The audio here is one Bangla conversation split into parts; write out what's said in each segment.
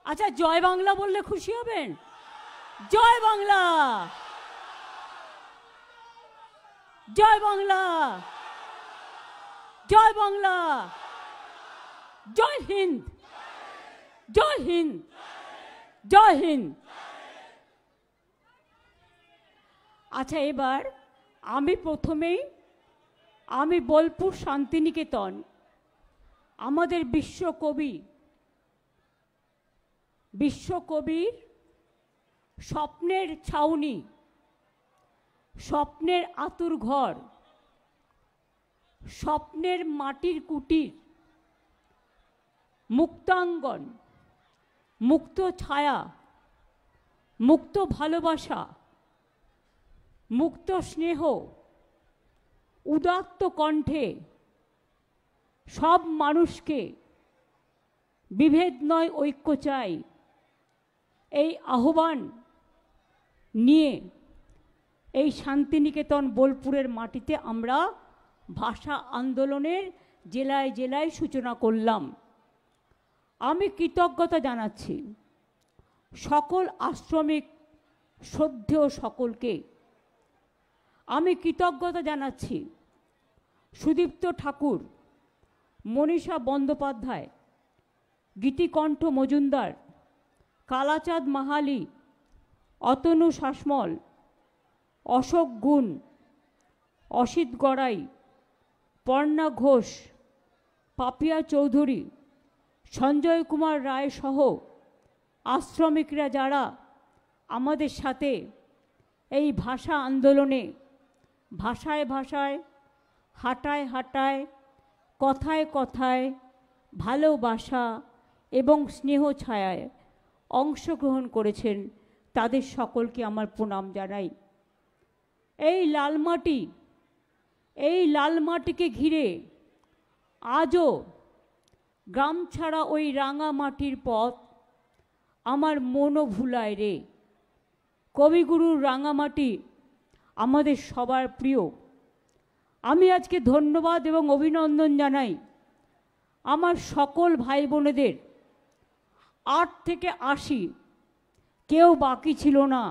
আচ্ছা, জয় বাংলা বললে খুশি হবেন? জয় বাংলা, জয় বাংলা, জয় বাংলা, জয় হিন্দ, জয় হিন্দ, জয় হিন্দ। আচ্ছা, এবার আমি বোলপুর শান্তিনিকেতন, আমাদের বিশ্বকবির স্বপ্নের ছাউনি, স্বপ্নের আতুর ঘর, স্বপ্নের মাটির কুটির, মুক্তাঙ্গন, মুক্ত ছায়া, মুক্ত ভালোবাসা, মুক্ত স্নেহ, উদাত্ত কণ্ঠে সব মানুষকে, বিভেদ নয় ঐক্য চাই, এই আহ্বান নিয়ে এই শান্তিনিকেতন বোলপুরের মাটিতে আমরা ভাষা আন্দোলনের জেলায় জেলায় সূচনা করলাম। আমি কৃতজ্ঞতা জানাচ্ছি সকল আশ্রমিক শ্রদ্ধেয় সকলকে। আমি কৃতজ্ঞতা জানাচ্ছি সুদীপ্ত ঠাকুর, মনীষা বন্দ্যোপাধ্যায়, গীতিকণ্ঠ মজুমদার, কালাচাঁদ মাহালি, অতনু শাসমল, অশোক গুণ, অসিত গড়াই, পর্ণা ঘোষ, পাপিয়া চৌধুরী, সঞ্জয় কুমার রায় সহ আশ্রমিকরা যারা আমাদের সাথে এই ভাষা আন্দোলনে ভাষায় ভাষায়, হাঁটায় হাঁটায়, কথায় কথায় ভালোবাসা এবং স্নেহ ছায়ায় অংশগ্রহণ করেছেন, তাদের সকলকে আমার প্রণাম জানাই। এই লাল মাটিকে ঘিরে আজও গ্রাম ছাড়া ওই রাঙা মাটির পথ আমার মনও ভুলায় রে। কবিগুরুর রাঙামাটি আমাদের সবার প্রিয়। আমি আজকে ধন্যবাদ এবং অভিনন্দন জানাই আমার সকল ভাই বোনেদের। 8 থেকে 80 কেউ বাকি ছিল না।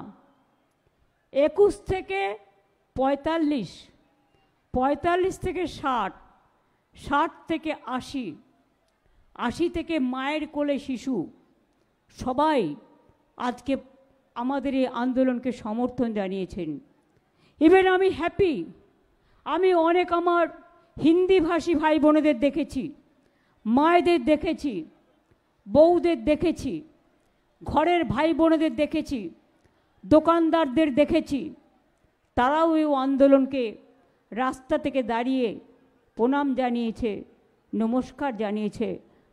21 থেকে 45, 45 থেকে 60, 60 থেকে 80, 80 থেকে মায়ের কোলে শিশু, সবাই আজকে আমাদের এই আন্দোলনকে সমর্থন জানিয়েছেন। ইভেন আমি হ্যাপি, আমি অনেক আমার হিন্দি ভাষী ভাই বোনেদের দেখেছি, মায়েদের দেখেছি, বউদের দেখেছি, ঘরের ভাই বোনেদের দেখেছি, দোকানদারদের দেখেছি, তারাও এই আন্দোলনকে রাস্তা থেকে দাঁড়িয়ে প্রণাম জানিয়েছে, নমস্কার জানিয়েছে।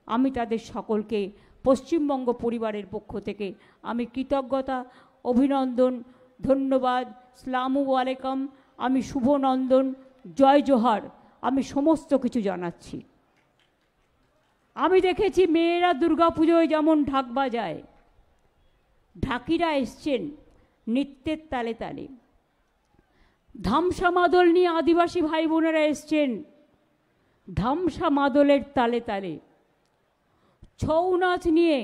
আমি তাদের সকলকে পশ্চিমবঙ্গ পরিবারের পক্ষ থেকে আমি কৃতজ্ঞতা, অভিনন্দন, ধন্যবাদ, আসসালামু আলাইকুম, আমি শুভ নন্দন, জয় জোহার, আমি সমস্ত কিছু জানাচ্ছি। আমি দেখেছি মেয়েরা দুর্গাপুজোয় যেমন ঢাক বাজায়, ঢাকিরা এসছেন নৃত্যের তালে তালে, ধামসা মাদল নিয়ে আদিবাসী ভাই বোনেরা এসছেন ধামসা মাদলের তালে তালে, ছৌ নাচ নিয়ে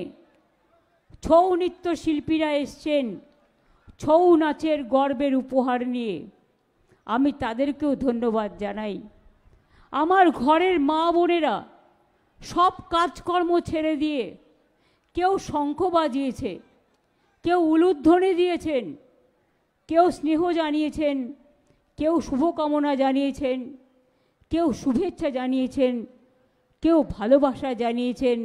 ছৌ নৃত্য শিল্পীরা এসছেন ছৌ নাচের গর্বের উপহার নিয়ে। আমি তাদেরকেও ধন্যবাদ জানাই। আমার ঘরের মা বোনেরা সব কাজকর্ম ছেড়ে দিয়ে কেউ শঙ্খ বাজিয়েছে, কেউ উলুধ্বনি দিয়েছেন, কেউ স্নেহ জানিয়েছেন, কেউ শুভকামনা জানিয়েছেন, কেউ শুভেচ্ছা জানিয়েছেন, কেউ ভালোবাসা জানিয়েছেন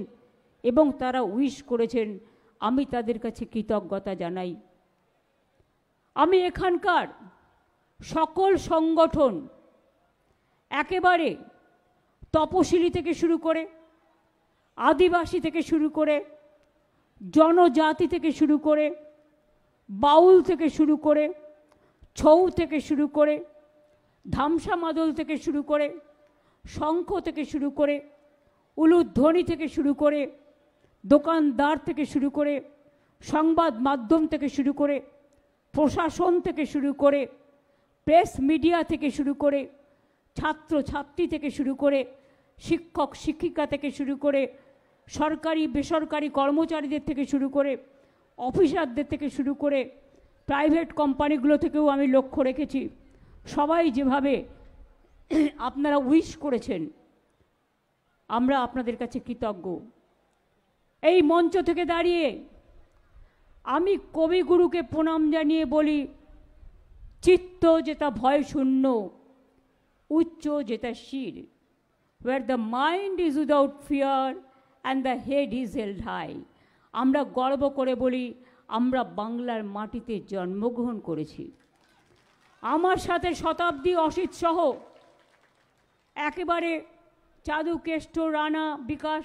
এবং তারা উইশ করেছেন। আমি তাদের কাছে কৃতজ্ঞতা জানাই। আমি এখানকার সকল সংগঠন, একেবারে তপশিলি থেকে শুরু করে, আদিবাসী থেকে শুরু করে, জনজাতি থেকে শুরু করে, বাউল থেকে শুরু করে, ছৌ থেকে শুরু করে, ধামসা মাদল থেকে শুরু করে, শঙ্খ থেকে শুরু করে, উলুধ্বনি থেকে শুরু করে, দোকানদার থেকে শুরু করে, সংবাদ মাধ্যম থেকে শুরু করে, প্রশাসন থেকে শুরু করে, প্রেস মিডিয়া থেকে শুরু করে, ছাত্র ছাত্রী থেকে শুরু করে, শিক্ষক শিক্ষিকা থেকে শুরু করে, সরকারি বেসরকারি কর্মচারীদের থেকে শুরু করে অফিসারদের থেকে শুরু করে প্রাইভেট কোম্পানিগুলো থেকেও আমি লক্ষ্য রেখেছি, সবাই যেভাবে আপনারা উইশ করেছেন, আমরা আপনাদের কাছে কৃতজ্ঞ। এই মঞ্চ থেকে দাঁড়িয়ে আমি কবিগুরুকে প্রণাম জানিয়ে বলি, চিত্ত যেটা ভয় শূন্য, উচ্চ যেটা শির, where the mind is without fear and the head is held high। আমরা গর্ব করে বলি আমরা বাংলার মাটিতে জন্মগ্রহণ করেছি। আমার সাথে শতাব্দী, অসিত সহ একেবারে চাঁদু, কেষ্ট, রানা, বিকাশ,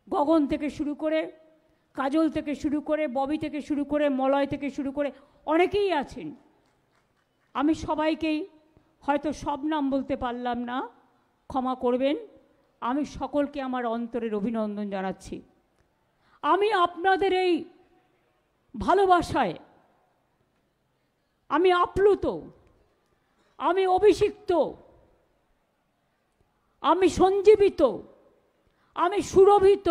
গগন থেকে শুরু করে, কাজল থেকে শুরু করে, ববি থেকে শুরু করে, মলয় থেকে শুরু করে অনেকেই আছেন। আমি সবাইকেই হয়তো সব নাম বলতে পারলাম না, ক্ষমা করবেন। আমি সকলকে আমার অন্তরের অভিনন্দন জানাচ্ছি। আমি আপনাদের এই ভালোবাসায় আমি আপ্লুত, আমি অভিষিক্ত, আমি সঞ্জীবিত, আমি সুরভিত,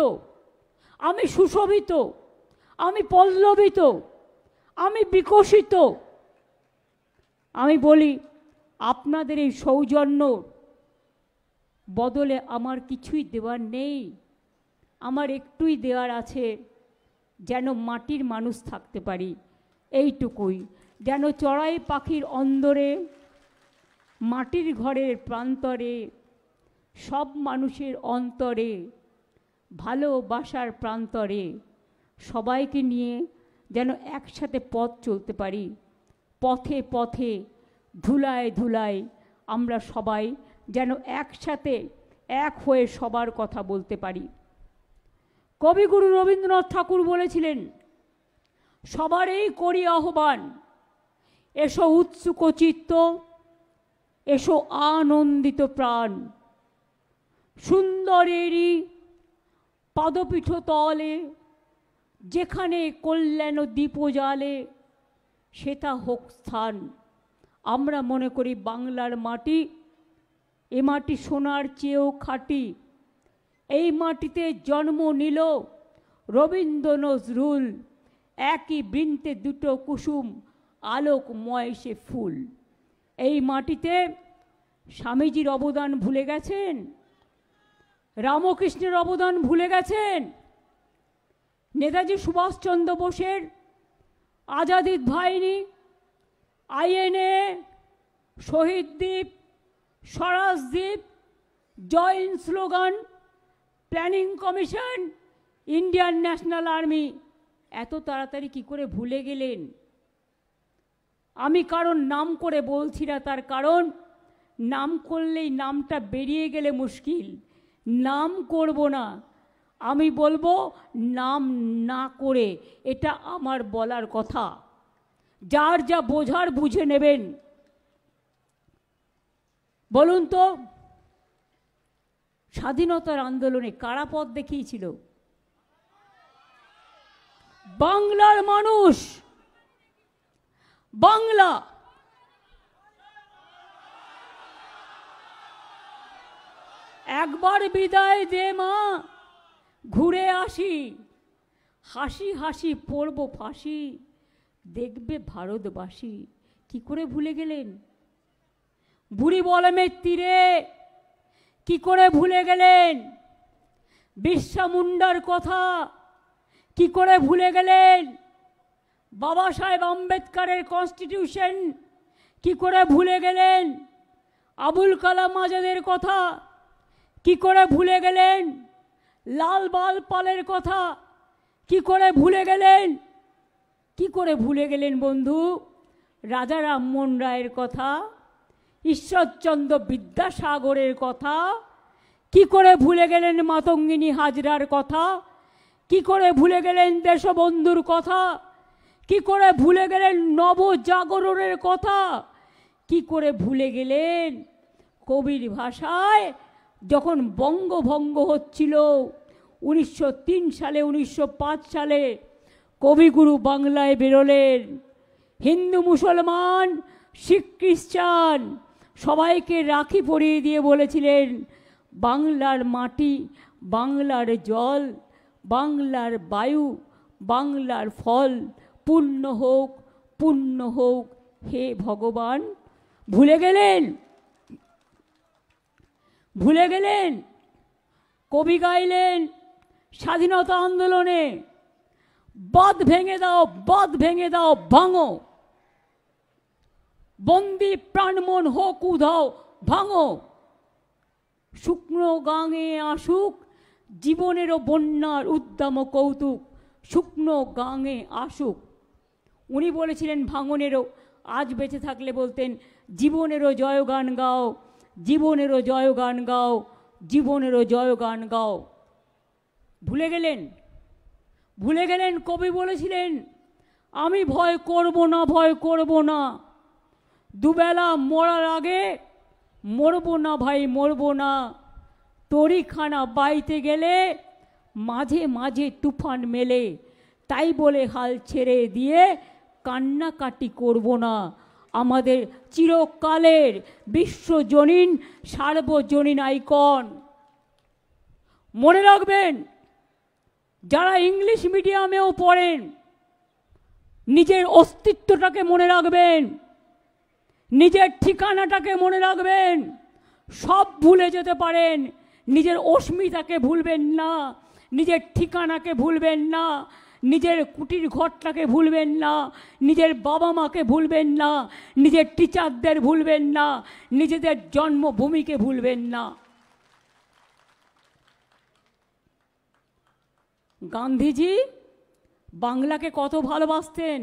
আমি সুশোভিত, আমি পল্লবিত, আমি বিকশিত। আমি বলি আপনাদের এই সৌজন্য বদলে আমার কিছুই দেওয়ার নেই, আমার একটুই দেওয়ার আছে, যেন মাটির মানুষ থাকতে পারি, এইটুকুই। যেন চড়াই পাখির অন্দরে, মাটির ঘরের প্রান্তরে, সব মানুষের অন্তরে, ভালোবাসার প্রান্তরে সবাইকে নিয়ে যেন একসাথে পথ চলতে পারি। পথে পথে, ধুলায় ধুলায় আমরা সবাই যেন একসাথে এক হয়ে সবার কথা বলতে পারি। কবিগুরু রবীন্দ্রনাথ ঠাকুর বলেছিলেন, সবারই করি আহ্বান, এসো উৎসুক চিত্ত, এসো আনন্দিত প্রাণ, সুন্দরেরই পাদপীঠ তলে, যেখানে কল্যাণ দীপ জ্বালে, সেটা হোক স্থান। আমরা মনে করি বাংলার মাটি, এ মাটি সোনার চেয়েও খাঁটি। এই মাটিতে জন্ম নিল রবীন্দ্র নজরুল, একই বৃন্তে দুটো কুসুম, আলোকময় সে ফুল। এই মাটিতে স্বামীজির অবদান ভুলে গেছেন, রামকৃষ্ণের অবদান ভুলে গেছেন, নেতাজি সুভাষচন্দ্র বোসের আজাদির বাহিনী, আইএনএ, শহীদ দ্বীপ, স্বরাজ দ্বীপ, joint slogan, planning commission, Indian national army এত তাড়াতাড়ি কি করে ভুলে গেলেন? আমি কারণ নাম করে বলছি না, তার কারণ নাম করলেই নামটা বেরিয়ে গেলে মুশকিল। নাম করব না, আমি বলবো নাম না করে, এটা আমার বলার কথা। যার যা বোঝার বুঝে নেবেন। বলুন তো, স্বাধীনতার আন্দোলনে কারা পথ দেখিয়েছিল? বাংলার মানুষ। বাংলা একবার বিদায় দে মা, ঘুরে আসি, হাসি হাসি পড়ব ফাঁসি, দেখবে ভারতবাসী। কি করে ভুলে গেলেন? বুড়ি বলমের তীরে কি করে ভুলে গেলেন? বিরসা মুন্ডার কথা কি করে ভুলে গেলেন? বাবা সাহেব আম্বেদকরের কনস্টিটিউশন কি করে ভুলে গেলেন? আবুল কালাম আজাদের কথা কি করে ভুলে গেলেন? লাল বাল পালের কথা কি করে ভুলে গেলেন? কি করে ভুলে গেলেন বন্ধু? রাজা রামমোহন রায়ের কথা, ঈশ্বরচন্দ্র বিদ্যাসাগরের কথা কি করে ভুলে গেলেন? মাতঙ্গিনী হাজরার কথা কি করে ভুলে গেলেন? দেশবন্ধুর কথা কি করে ভুলে গেলেন? নবজাগরণের কথা কি করে ভুলে গেলেন? কবির ভাষায় যখন বঙ্গভঙ্গ হচ্ছিল 1903 সালে, 1905 সালে কবিগুরু বাংলায় বেরোলেন। হিন্দু, মুসলমান, শিখ, খ্রিস্টান সবাইকে রাখি পরিয়ে দিয়ে বলেছিলেন, বাংলার মাটি বাংলার জল, বাংলার বায়ু, বাংলার ফল পূর্ণ হোক, পূর্ণ হোক হে ভগবান। ভুলে গেলেন, ভুলে গেলেন। কবি গাইলেন স্বাধীনতা আন্দোলনে, বাঁধ ভেঙে দাও, বাঁধ ভেঙে দাও, ভাঙো, বন্দি প্রাণমন হোক উধাও, ভাঙো, শুকনো গাঙে আসুক জীবনেরও বন্যার উদ্দাম কৌতুক, শুকনো গাঙে আসুক। উনি বলেছিলেন ভাঙনেরও, আজ বেঁচে থাকলে বলতেন জীবনেরও জয়গান গাও, জীবনেরও জয়গান গাও, জীবনেরও জয়গান গাও। ভুলে গেলেন, ভুলে গেলেন। কবি বলেছিলেন আমি ভয় করব না, ভয় করব না, দুবেলা মরার আগে মরব না ভাই, মরব না। তরিখানা বাইতে গেলে মাঝে মাঝে তুফান মেলে, তাই বলে হাল ছেড়ে দিয়ে কান্নাকাটি করব না। আমাদের চিরকালের বিশ্বজনীন সার্বজনীন আইকন। মনে রাখবেন, যারা ইংলিশ মিডিয়ামেও পড়েন নিজের অস্তিত্বটাকে মনে রাখবেন, নিজের ঠিকানাটাকে মনে রাখবেন। সব ভুলে যেতে পারেন, নিজের অস্মিতাকে ভুলবেন না, নিজের ঠিকানাকে ভুলবেন না, নিজের কুটির ঘরটাকে ভুলবেন না, নিজের বাবা মাকে ভুলবেন না, নিজের টিচারদের ভুলবেন না, নিজেদের জন্মভূমিকে ভুলবেন না। গান্ধীজি বাংলাকে কত ভালোবাসতেন।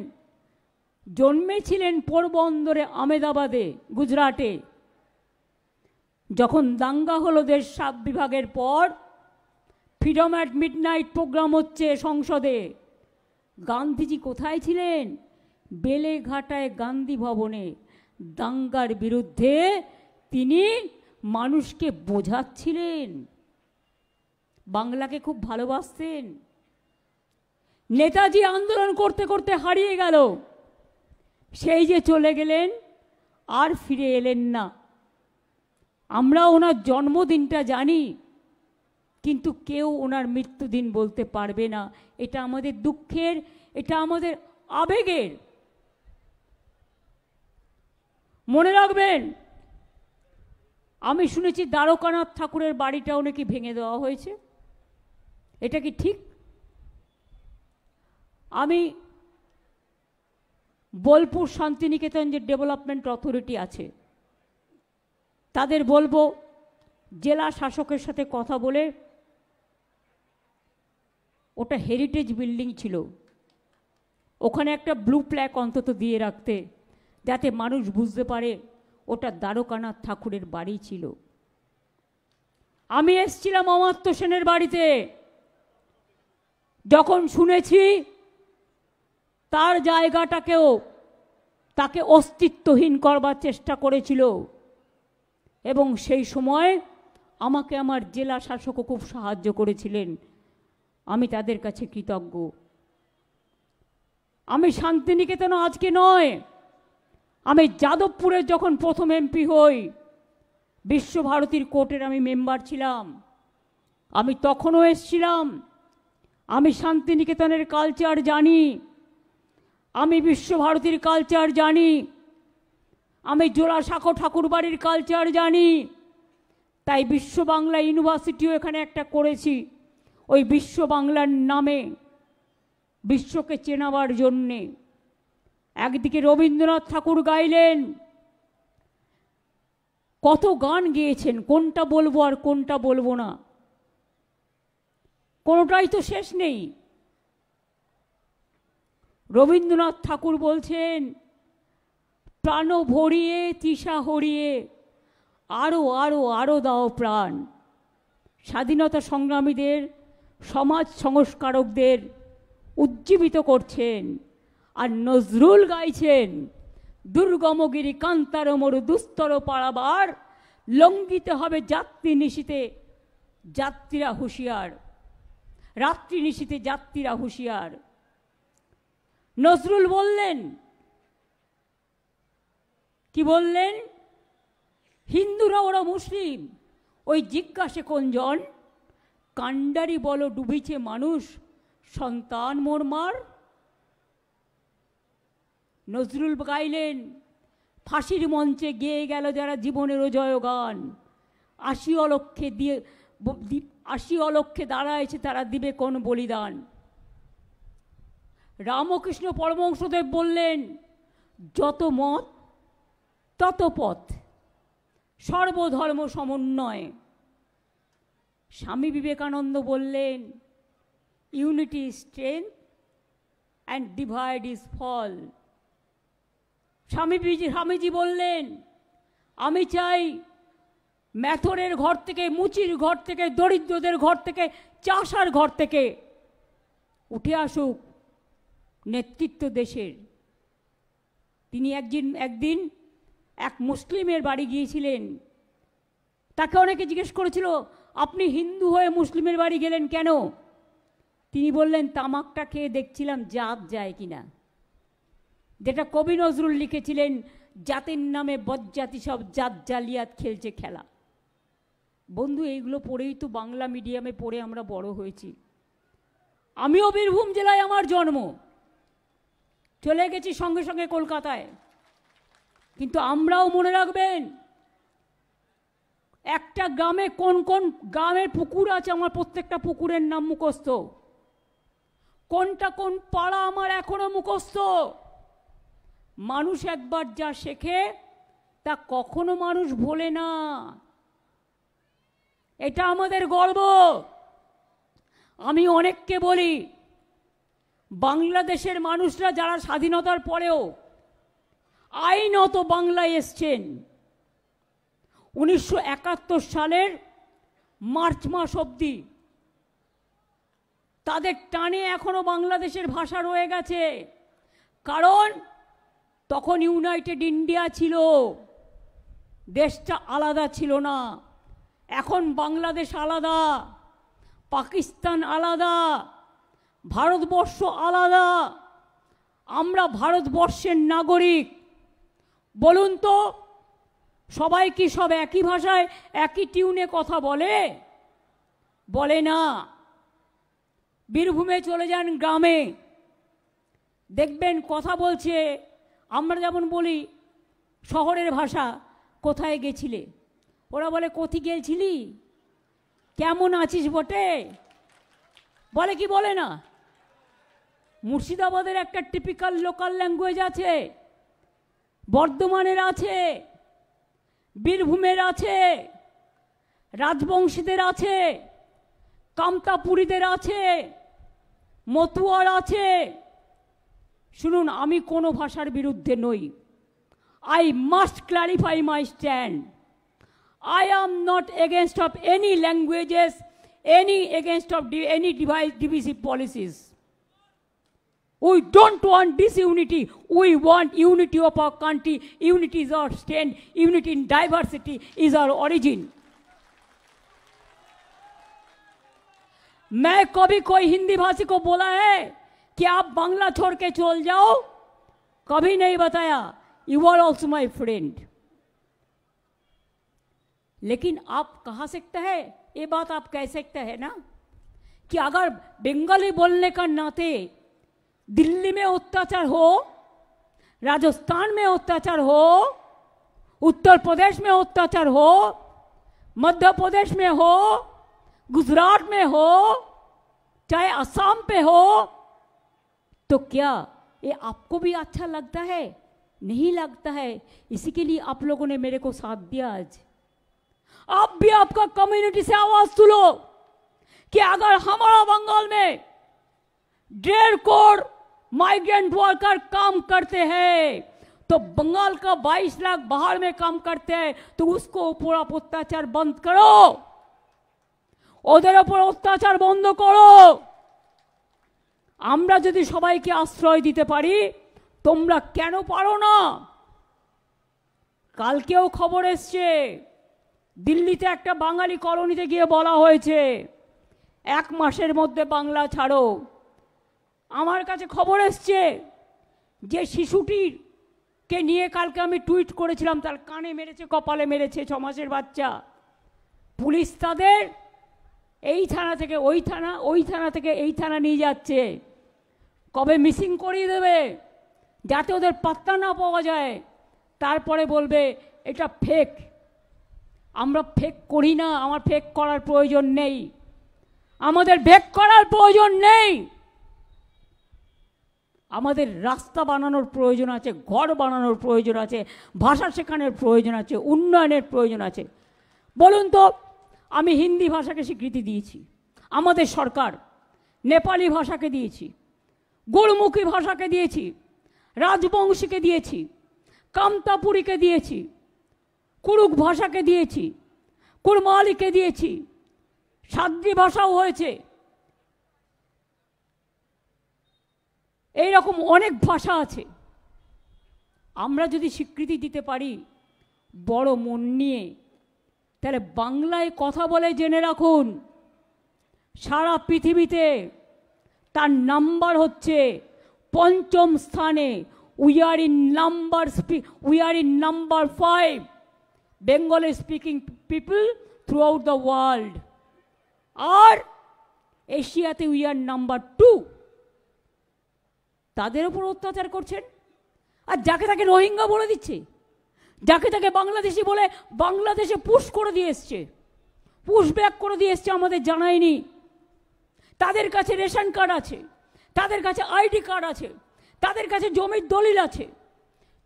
জন্মেছিলেন পোরবন্দরে, আমেদাবাদে, গুজরাটে। যখন দাঙ্গা হলো দেশ সাত বিভাগের পর, ফ্রিডম অ্যাট মিডনাইট প্রোগ্রাম হচ্ছে সংসদে, গান্ধীজি কোথায় ছিলেন? বেলেঘাটায় গান্ধী ভবনে। দাঙ্গার বিরুদ্ধে তিনি মানুষকে বোঝাচ্ছিলেন, বাংলাকে খুব ভালোবাসতেন। নেতাজি আন্দোলন করতে করতে হারিয়ে গেল, সেই যে চলে গেলেন আর ফিরে এলেন না। আমরা ওনার জন্মদিনটা জানি, কিন্তু কেউ ওনার মৃত্যুদিন বলতে পারবে না। এটা আমাদের দুঃখের, এটা আমাদের আবেগের। মনে রাখবেন, আমি শুনেছি দ্বারকানাথ ঠাকুরের বাড়িটাও নাকি ভেঙে দেওয়া হয়েছে। এটা কি ঠিক? আমি বোলপুর শান্তিনিকেতন যে ডেভেলপমেন্ট অথরিটি আছে, তাদের বলবো জেলা শাসকের সাথে কথা বলে, ওটা হেরিটেজ বিল্ডিং ছিল, ওখানে একটা ব্লু প্ল্যাক অন্তত দিয়ে রাখতে, যাতে মানুষ বুঝতে পারে ওটা দ্বারকানাথ ঠাকুরের বাড়ি ছিল। আমি এসছিলাম অমাত্য সেনের বাড়িতে, যখন শুনেছি তার জায়গাটাকেও তাকে অস্তিত্বহীন করবার চেষ্টা করেছিল, এবং সেই সময় আমাকে আমার জেলা শাসকও খুব সাহায্য করেছিলেন, আমি তাদের কাছে কৃতজ্ঞ। আমি শান্তিনিকেতন আজকে নয়, আমি যাদবপুরের যখন প্রথম এমপি হই, বিশ্বভারতীর কোর্টের আমি মেম্বার ছিলাম, আমি তখনও এসছিলাম। আমি শান্তিনিকেতনের কালচার জানি, আমি বিশ্বভারতীর কালচার জানি, আমি জোড়াসাঁকো ঠাকুরবাড়ির কালচার জানি। তাই বিশ্ব বাংলা ইউনিভার্সিটিও এখানে একটা করেছি, ওই বিশ্ব বাংলার নামে বিশ্বকে চেনাবার জন্যে। একদিকে রবীন্দ্রনাথ ঠাকুর গাইলেন, কত গান গেয়েছেন, কোনটা বলবো আর কোনটা বলবো না, কোনোটাই তো শেষ নেই। রবীন্দ্রনাথ ঠাকুর বলছেন, প্রাণ ভরিয়ে তৃষা হরিয়ে আরো আরো আরো দাও প্রাণ। স্বাধীনতা সংগ্রামীদের, সমাজ সংস্কারকদের উজ্জীবিত করছেন। আর নজরুল গাইছেন, দুর্গমগিরি কান্তার মরু দুস্তর পাড়াবার, লঙ্ঘিতে হবে যাত্রী নিশীতে যাত্রীরা হুঁশিয়ার। রাত্রি নিশীতে যাত্রীরা হুঁশিয়ার। নজরুল বললেন, কি বললেন? হিন্দুরা ওরা মুসলিম, ওই জিজ্ঞাসে কোনজন, কাণ্ডারি বল ডুবিছে মানুষ, সন্তান মোর মার। নজরুল গাইলেন, ফাঁসির মঞ্চে গেয়ে গেল যারা জীবনের জয়গান, ৮০ অলক্ষে দিয়ে ৮০ অলক্ষে দাঁড়াইছে তারা দিবে কোন বলিদান। রামকৃষ্ণ পরমহংসদেব বললেন, যত মত তত পথ, সর্বধর্ম সমন্বয়। স্বামী বিবেকানন্দ বললেন, unity is strength and divide is fall. Swamiji বললেন, আমি চাই ম্যাথরের ঘর থেকে, মুচির ঘর থেকে, দরিদ্রদের ঘর থেকে, চাষার ঘর থেকে উঠে আসুক নেতৃত্ব দেশের। তিনি একদিন এক মুসলিমের বাড়ি গিয়েছিলেন। তাকে অনেকে জিজ্ঞেস করেছিল, আপনি হিন্দু হয়ে মুসলিমের বাড়ি গেলেন কেন? তিনি বললেন, তামাকটা খেয়ে দেখছিলাম জাত যায় কিনা। যেটা কবি নজরুল লিখেছিলেন, জাতির নামে বজ্জাতি সব জাত জালিয়াত খেলছে খেলা। বন্ধু, এইগুলো পড়েই তো বাংলা মিডিয়ামে পড়ে আমরা বড় হয়েছি। আমিও বীরভূম জেলায় আমার জন্ম, চলে গেছি সঙ্গে সঙ্গে কলকাতায়। কিন্তু আমরাও মনে রাখবেন, একটা গ্রামে কোন কোন গ্রামের পুকুর আছে, আমার প্রত্যেকটা পুকুরের নাম মুখস্থ। কোনটা কোন পাড়া আমার এখনো মুখস্থ। মানুষ একবার যা শেখে তা কখনো মানুষ ভোলে না। এটা আমাদের গর্ব। আমি অনেককে বলি, বাংলাদেশের মানুষরা যারা স্বাধীনতার পরেও আইনত বাংলায় এসছেন, 1971 সালের মার্চ মাস অবধি তাদের টানে এখনো বাংলাদেশের ভাষা রয়ে গেছে। কারণ তখন ইউনাইটেড ইন্ডিয়া ছিল, দেশটা আলাদা ছিল না। এখন বাংলাদেশ আলাদা, পাকিস্তান আলাদা, ভারতবর্ষ আলাদা। আমরা ভারতবর্ষের নাগরিক। বলুন তো, সবাই কি সব একই ভাষায় একই টিউনে কথা বলে? বলে না। বীরভূমে চলে যান গ্রামে, দেখবেন কথা বলছে, আমরা যেমন বলি শহরের ভাষা, কোথায় গেছিলে? ওরা বলে, কোথি গেছিলি, কেমন আছিস বটে, বলে কি বলে না? মুর্শিদাবাদের একটা টিপিক্যাল লোকাল ল্যাঙ্গুয়েজ আছে, বর্ধমানের আছে, বীরভূমের আছে, রাজবংশীদের আছে, কামতাপুরীদের আছে, মতুয়ার আছে। শুনুন, আমি কোনো ভাষার বিরুদ্ধে নই। I must clarify my stand. I am not against of any languages, against of any divisive policies. We don't want disunity. We want unity of our country. Unity is our strength. Unity in diversity is our origin. मैं कभी कोई हिंदी भाषी को बोला है कि आप बांग्ला छोड़ के चल जाओ, कभी नहीं बताया। You are also my friend. लेकिन आप कहा सकते हैं, ये बात आप कह सकते हैं ना, कि अगर बंगाली बोलने का नाते दिल्ली में अत्याचार हो, राजस्थान में अत्याचार हो, उत्तर प्रदेश में अत्याचार हो, मध्य प्रदेश में हो, गुजरात में हो, चाहे असम पे हो, तो क्या ये आपको भी अच्छा लगता है? नहीं लगता है। इसी के लिए आप लोगों ने मेरे को साथ दिया। आज आप भी आपका कम्युनिटी से आवाज तुलो कि अगर हमारा बंगाल में 1.5 करोड़ माइग्रेंट वर्कर काम करते हैं, तो बंगाल का 22 लाख बाहर में काम करते हैं, तो उसको पूरा अत्याचार बंद करो, ওদের উপর অত্যাচার বন্ধ করো। আমরা যদি সবাইকে আশ্রয় দিতে পারি, তোমরা কেন পারো না? কালকেও খবর এসছে, দিল্লিতে একটা বাঙালি কলোনিতে গিয়ে বলা হয়েছে 1 মাসের মধ্যে বাংলা ছাড়ো। আমার কাছে খবর এসছে যে শিশুটির কে নিয়ে কালকে আমি টুইট করেছিলাম, তার কানে মেরেছে, কপালে মেরেছে, 6 মাসের বাচ্চা। পুলিশ তাদের এই থানা থেকে ওই থানা, ওই থানা থেকে এই থানা নিয়ে যাচ্ছে। কবে মিসিং করিয়ে দেবে যাতে ওদের পাত্তা না পাওয়া যায়, তারপরে বলবে এটা ফেক। আমরা ফেক করি না, আমার ফেক করার প্রয়োজন নেই, আমাদের ফেক করার প্রয়োজন নেই। আমাদের রাস্তা বানানোর প্রয়োজন আছে, ঘর বানানোর প্রয়োজন আছে, ভাষা শেখানোর প্রয়োজন আছে, উন্নয়নের প্রয়োজন আছে। বলুন তো, আমি হিন্দি ভাষাকে স্বীকৃতি দিয়েছি, আমাদের সরকার নেপালি ভাষাকে দিয়েছি, গুরমুখী ভাষাকে দিয়েছি, রাজবংশীকে দিয়েছি, কামতাপুরীকে দিয়েছি, কুরুক ভাষাকে দিয়েছি, কুরমালিকে দিয়েছি, সাদ্রি ভাষাও হয়েছে। এইরকম অনেক ভাষা আছে। আমরা যদি স্বীকৃতি দিতে পারি বড় মন নিয়ে, তাহলে বাংলায় কথা বলে জেনে রাখুন, সারা পৃথিবীতে তার নাম্বার হচ্ছে ৫ম স্থানে। We are in number 5 Bengali speaking people throughout the world. আর এশিয়াতে উই আর নাম্বার 2। তাদের উপর অত্যাচার করছেন, আর যাকে তাকে রোহিঙ্গা বলে দিচ্ছে, যাকে তাকে বাংলাদেশি বলে বাংলাদেশে পুশ করে দিয়ে এসছে, পুশ ব্যাক করে দিয়ে এসছে, আমাদের জানায়নি। তাদের কাছে রেশন কার্ড আছে, তাদের কাছে আইডি কার্ড আছে, তাদের কাছে জমির দলিল আছে,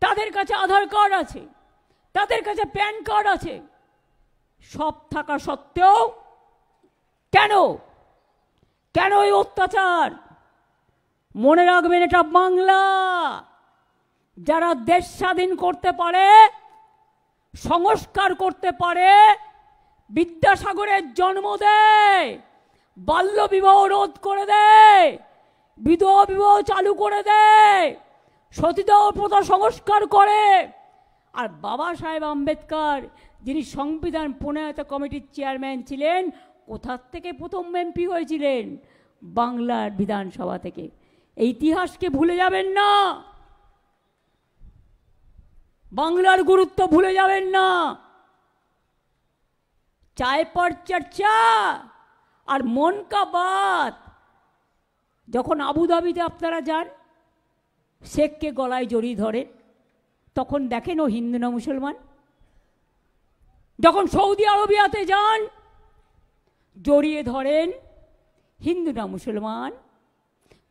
তাদের কাছে আধার কার্ড আছে, তাদের কাছে প্যান কার্ড আছে। সব থাকা সত্ত্বেও কেন কেন এই অত্যাচার? মনে রাখবেন, এটা বাংলা। যারা দেশ স্বাধীন করতে পারে, সংস্কার করতে পারে, বিদ্যাসাগরের জন্ম দেয়, বাল্য বিবাহ রোধ করে দেয়, বিধবা বিবাহ চালু করে দেয়, সতীদাহ প্রথা সংস্কার করে। আর বাবা সাহেব আম্বেদকর, যিনি সংবিধান প্রণয়ন কমিটির চেয়ারম্যান ছিলেন, কোথার থেকে প্রথম এমপি হয়েছিলেন? বাংলার বিধানসভা থেকে। এই ইতিহাসকে ভুলে যাবেন না, বাংলার গুরুত্ব ভুলে যাবেন না। চায় পর চর্চা আর মন কা বাত। যখন আবুধাবিতে আপনারা যান, শেখকে গলায় জড়িয়ে ধরেন, তখন দেখেন ও হিন্দু না মুসলমান। যখন সৌদি আরবিয়াতে যান, জড়িয়ে ধরেন, হিন্দু না মুসলমান।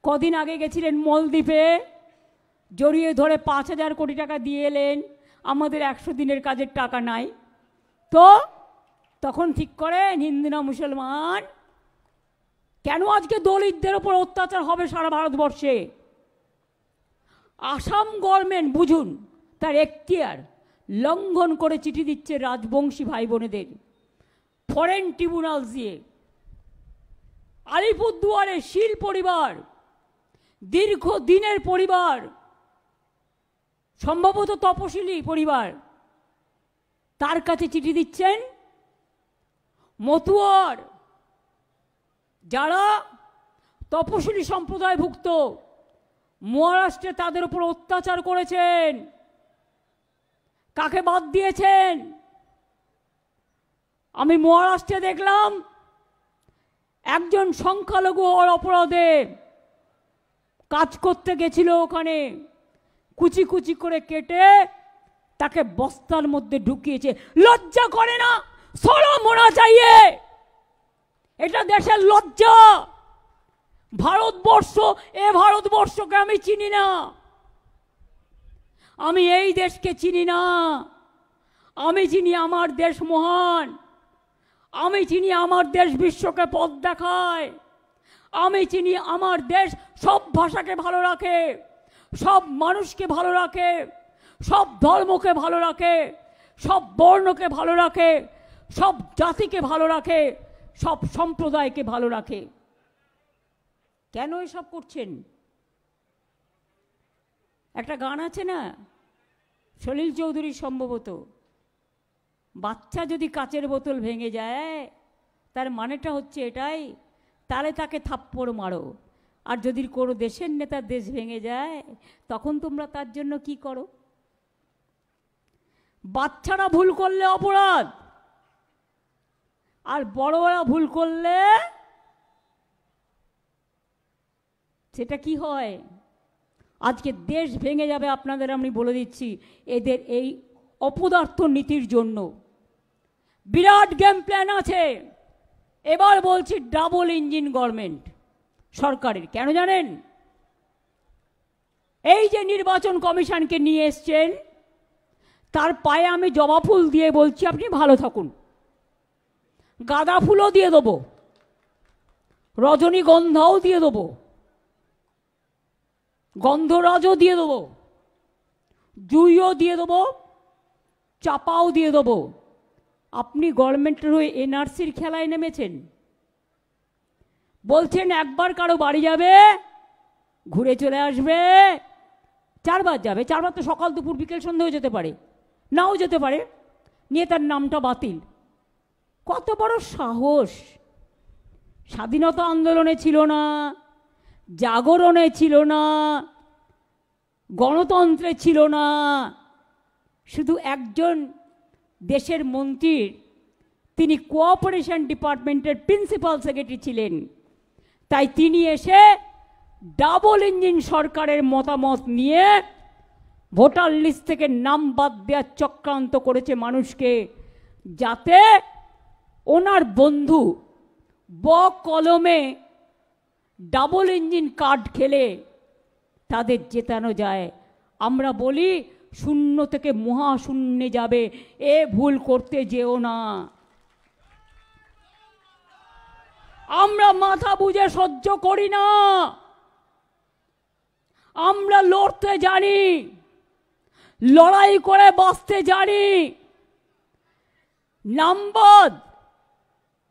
কদিন আগে গেছিলেন মলদ্বীপে, জড়িয়ে ধরে ৫,০০০ কোটি টাকা দিয়ে এলেন, আমাদের ১০০ দিনের কাজের টাকা নাই। তো তখন ঠিক করেন হিন্দু না মুসলমান। কেন আজকে দলিতদের ওপর অত্যাচার হবে সারা ভারতবর্ষে? আসাম গভর্নমেন্ট, বুঝুন, তার এখতিয়ার লঙ্ঘন করে চিঠি দিচ্ছে রাজবংশী ভাই বোনেদের ফরেন ট্রিব্যুনাল দিয়ে। আলিপুরদুয়ারে শীল পরিবার, দীর্ঘদিনের পরিবার, সম্ভবত তপশিলি পরিবার, তার কাছে চিঠি দিচ্ছেন। মতুয়ার যারা তপশিলি সম্প্রদায়ভুক্ত, মহারাষ্ট্রে তাদের উপর অত্যাচার করেছেন। কাকে বাদ দিয়েছেন? আমি মহারাষ্ট্রে দেখলাম একজন সংখ্যালঘু হওয়ার অপরাধে কাজ করতে গেছিল, ওখানে কুচি কুচি করে কেটে তাকে বস্তার মধ্যে ঢুকিয়েছে। লজ্জা করে না? শরম হোনা চাইয়ে। এটা দেশের লজ্জা। ভারতবর্ষ, এ ভারতবর্ষকে আমি চিনি না, আমি এই দেশকে চিনি না। আমি চিনি আমার দেশ মহান, আমি চিনি আমার দেশ বিশ্বকে পথ দেখায়, আমি চিনি আমার দেশ সব ভাষাকে ভালো রাখে, সব মানুষকে ভালো রাখে, সব ধর্মকে ভালো রাখে, সব বর্ণকে ভালো রাখে, সব জাতিকে ভালো রাখে, সব সম্প্রদায়কে ভালো রাখে। কেন এসব করছেন? একটা গান আছে না, সলিল চৌধুরী সম্ভবত, বাচ্চা যদি কাচের বোতল ভেঙে যায়, তার মানেটা হচ্ছে এটাই, তাহলে তাকে থাপ্পড় মারো। আর যদি কোনো দেশের নেতার দেশ ভেঙে যায়, তখন তোমরা তার জন্য কি করো? বাচ্চারা ভুল করলে অপরাধ, আর বড়রা ভুল করলে সেটা কি হয়? আজকে দেশ ভেঙে যাবে, আপনাদের আমি বলে দিচ্ছি, এদের এই অপদার্থ নীতির জন্য। বিরাট গেম প্ল্যান আছে। এবার বলছি ডাবল ইঞ্জিন গভর্নমেন্ট সরকারের। কেন জানেন? এই যে নির্বাচন কমিশনকে নিয়ে এসছেন, তার পায়ে আমি জবা ফুল দিয়ে বলছি আপনি ভালো থাকুন। গাঁদা ফুলও দিয়ে দেবো, রজনীগন্ধাও দিয়ে দেবো, গন্ধরাজও দিয়ে দেবো, জুইও দিয়ে দেবো, চাপাও দিয়ে দেবো। আপনি গভর্নমেন্টের হয়ে এনআরসির খেলায় নেমেছেন। বলছেন একবার কারো বাড়ি যাবে, ঘুরে চলে আসবে, 4 বার যাবে। 4 বার তো সকাল দুপুর বিকেল সন্ধ্যেও যেতে পারে, নাও যেতে পারে, নিয়ে তার নামটা বাতিল। কত বড় সাহস! স্বাধীনতা আন্দোলনে ছিল না, জাগরণে ছিল না, গণতন্ত্রে ছিল না, শুধু একজন দেশের মন্ত্রীর, তিনি কোঅপারেশন ডিপার্টমেন্টের প্রিন্সিপাল সেক্রেটারি ছিলেন। তাই তিনি এসে ডাবল ইঞ্জিন সরকারের মতামত নিয়ে ভোটার লিস্ট থেকে নাম বাদ দেওয়ার চক্রান্ত করেছে মানুষকে, যাতে ওনার বন্ধু কলমে ডাবল ইঞ্জিন কার্ড খেলে তাদের জেতানো যায়। আমরা বলি শূন্য থেকে মহাশূন্যে যাবে, এ ভুল করতে যেও না। আমরা মাথা বুঝে সহ্য করি না, আমরা লড়তে জানি, লড়াই করে বাঁচতে জানি। নামবাদ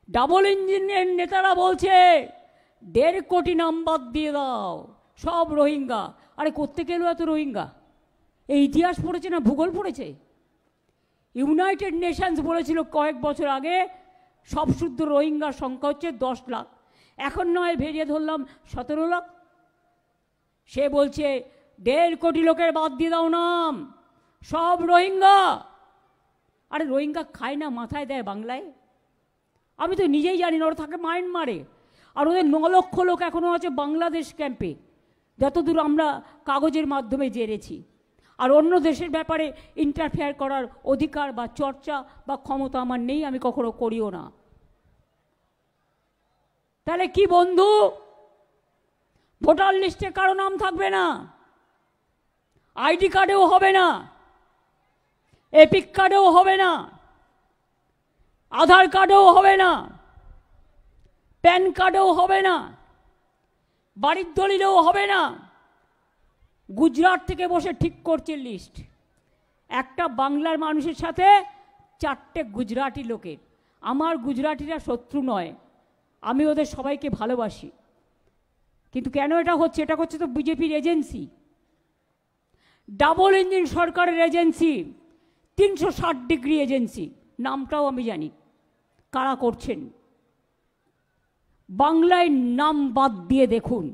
ডাবল ইঞ্জিনের নেতারা বলছে 1.5 কোটি নামবাদ দিয়ে দাও, সব রোহিঙ্গা। আরে কোত্থেকে এলো এত রোহিঙ্গা? এই ইতিহাস পড়েছে না ভূগোল পড়েছে? ইউনাইটেড নেশনস বলেছিল কয়েক বছর আগে সব শুদ্ধ রোহিঙ্গার সংখ্যা হচ্ছে 10 লাখ। এখন নয় ভেরিয়ে ধরলাম 17 লাখ। সে বলছে 1.5 কোটি লোকের বাদ দিয়ে দাও নাম, সব রোহিঙ্গা। আরে রোহিঙ্গা খায় না, মাথায় দেয় বাংলায়? আমি তো নিজেই জানি না, ওরা থাকে মায়ানমারে। আর ওদের 9 লক্ষ লোক এখনও আছে বাংলাদেশ ক্যাম্পে, যতদূর আমরা কাগজের মাধ্যমে জেনেছি। আর অন্য দেশের ব্যাপারে ইন্টারফেয়ার করার অধিকার বা চর্চা বা ক্ষমতা আমার নেই, আমি কখনো করিও না। তাহলে কি বন্ধু, ভোটার লিস্টে কারো নাম থাকবে না, আইডি কার্ডেও হবে না, এপিক কার্ডেও হবে না, আধার কার্ডেও হবে না, প্যান কার্ডেও হবে না, বাড়ির দলিলেও হবে না। গুজরাট থেকে বসে ঠিক করছে লিস্ট। একটা বাংলার মানুষের সাথে 4টে গুজরাটি লোকের। আমার গুজরাটিরা শত্রু নয়, আমি ওদের সবাইকে ভালোবাসি। কিন্তু কেন এটা হচ্ছে? এটা হচ্ছে তো বিজেপির এজেন্সি, ডাবল ইঞ্জিন সরকারের এজেন্সি, 360 ডিগ্রি এজেন্সি। নামটাও আমি জানি কারা করছেন। বাংলায় নাম বাদ দিয়ে দেখুন,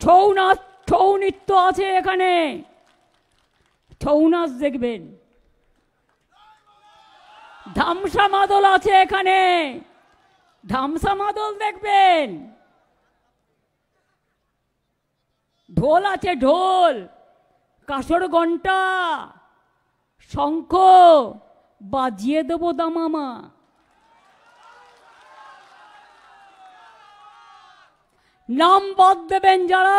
ছৌ নাচ, ছৌ নৃত্য আছে এখানে, ছৌ নাচ দেখবেন। ধামসা মাদল আছে এখানে, ধামসা মাদল দেখবেন। ঢোল আছে, ঢোল, কাসর ঘণ্টা, শঙ্খ বাজিয়ে দেবো দামামা। নাম বাদ দেবেন যারা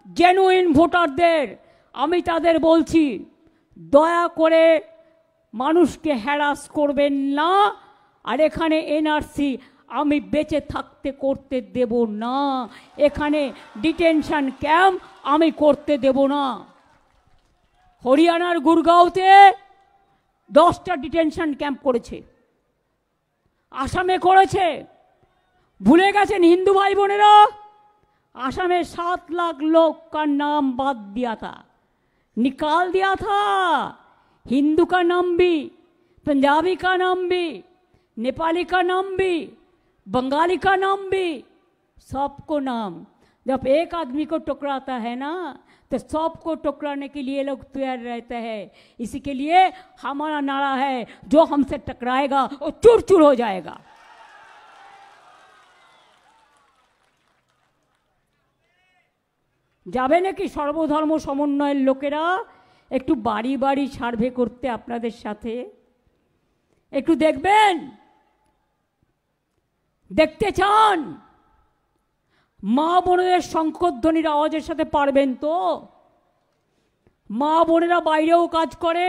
জেনুইন ভোটারদের, আমি তাদের বলছি দয়া করে মানুষকে হ্যারাস করবেন না। আর এখানে এনআরসি আমি বেঁচে থাকতে করতে দেব না, এখানে ডিটেনশন ক্যাম্প আমি করতে দেব না। হরিয়ানার গুরগাঁওতে 10টা ডিটেনশন ক্যাম্প করেছে, আসামে করেছে। ভুলে গেছেন হিন্দু भाई বোনেরা? आसाम में 7 लाख लोग का नाम बात दिया था, निकाल दिया था। हिंदू का नाम भी, पंजाबी का नाम भी, नेपाली का नाम भी, बंगाली का नाम भी, सबको नाम। जब एक आदमी को टकराता है ना तो सबको टकराने के लिए लोग तैयार रहते हैं। इसी के लिए हमारा नारा है, जो हमसे टकराएगा वो चूर चूर हो जाएगा। যাবে নাকি সর্বধর্ম সমন্বয়ের লোকেরা একটু বাড়ি বাড়ি সার্ভে করতে আপনাদের সাথে? একটু দেখবেন, দেখতে চান মা বোনেদের শঙ্খধ্বনির আওয়াজের সাথে পারবেন তো? মা বোনেরা বাইরেও কাজ করে,